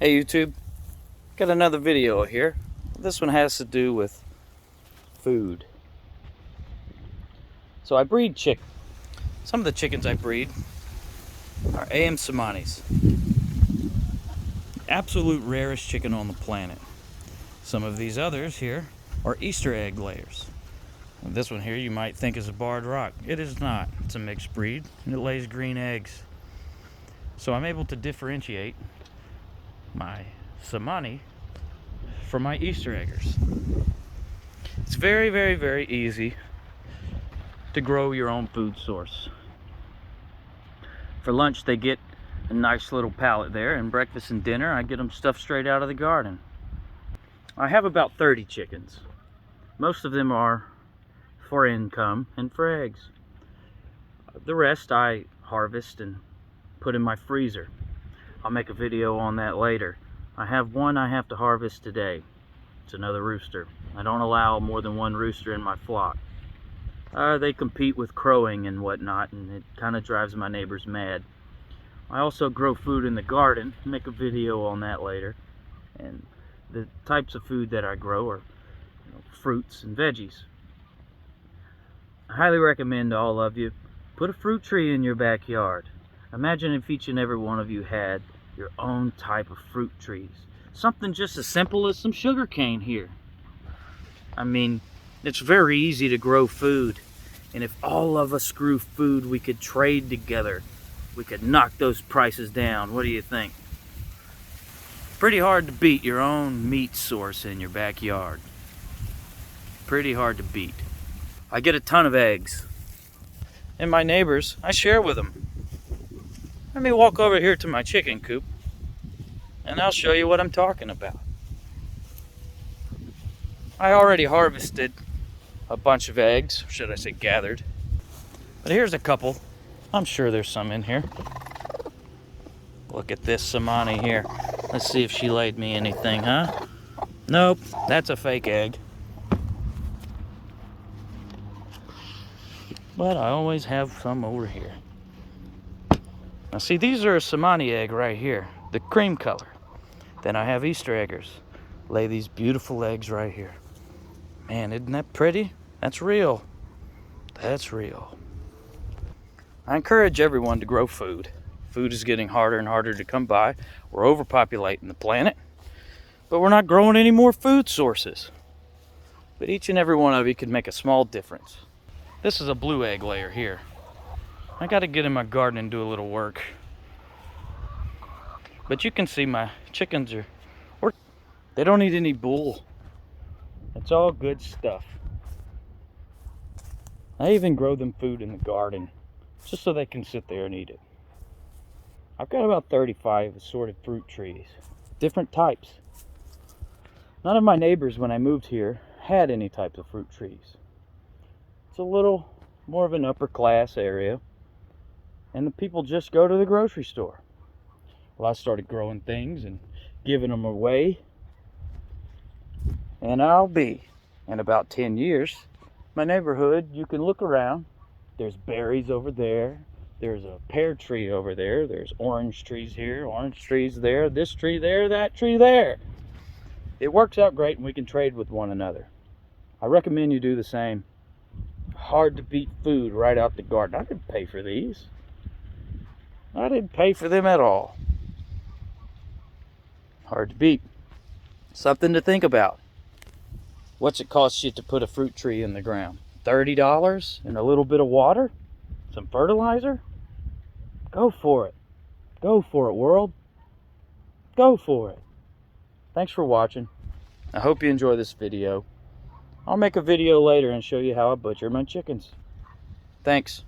Hey YouTube, got another video here. This one has to do with food. So I breed chicken. Some of the chickens I breed are AM Somanis. Absolute rarest chicken on the planet. Some of these others here are Easter egg layers. This one here you might think is a barred rock. It is not. It's a mixed breed and it lays green eggs. So I'm able to differentiate my Somani from my Easter eggers. It's very, very, very easy to grow your own food source. For lunch they get a nice little pallet there, and breakfast and dinner I get them stuffed straight out of the garden. I have about 30 chickens. Most of them are for income and for eggs. The rest I harvest and put in my freezer. I'll make a video on that later. I have one I have to harvest today. It's another rooster. I don't allow more than one rooster in my flock. They compete with crowing and whatnot, and it kind of drives my neighbors mad. I also grow food in the garden. I'll make a video on that later. And the types of food that I grow are fruits and veggies. I highly recommend to all of you, put a fruit tree in your backyard. Imagine if each and every one of you had your own type of fruit trees. Something just as simple as some sugar cane here. I mean, it's very easy to grow food. And if all of us grew food, we could trade together. We could knock those prices down. What do you think? Pretty hard to beat your own meat source in your backyard. Pretty hard to beat. I get a ton of eggs. And my neighbors, I share with them. Let me walk over here to my chicken coop and I'll show you what I'm talking about. I already harvested a bunch of eggs, or should I say gathered. But here's a couple. I'm sure there's some in here. Look at this Somani here. Let's see if she laid me anything, huh? Nope, that's a fake egg. But I always have some over here. Now see, these are a Somani egg right here, the cream color. Then I have Easter eggers. Lay these beautiful eggs right here. Man, isn't that pretty? That's real. That's real. I encourage everyone to grow food. Food is getting harder and harder to come by. We're overpopulating the planet, but we're not growing any more food sources. But each and every one of you could make a small difference. This is a blue egg layer here. I got to get in my garden and do a little work. But you can see my chickens they don't need any bull. It's all good stuff. I even grow them food in the garden just so they can sit there and eat it. I've got about 35 assorted fruit trees, different types. None of my neighbors when I moved here had any types of fruit trees. It's a little more of an upper class area. And the people just go to the grocery store. Well, I started growing things and giving them away. And I'll be, in about 10 years, my neighborhood, you can look around. There's berries over there. There's a pear tree over there. There's orange trees here, orange trees there, this tree there, that tree there. It works out great and we can trade with one another. I recommend you do the same. Hard to beat food right out the garden. I didn't pay for these. I didn't pay for them at all. Hard to beat. Something to think about. What's it cost you to put a fruit tree in the ground? $30 and a little bit of water? Some fertilizer? Go for it. Go for it, world. Go for it. Thanks for watching. I hope you enjoy this video. I'll make a video later and show you how I butcher my chickens. Thanks.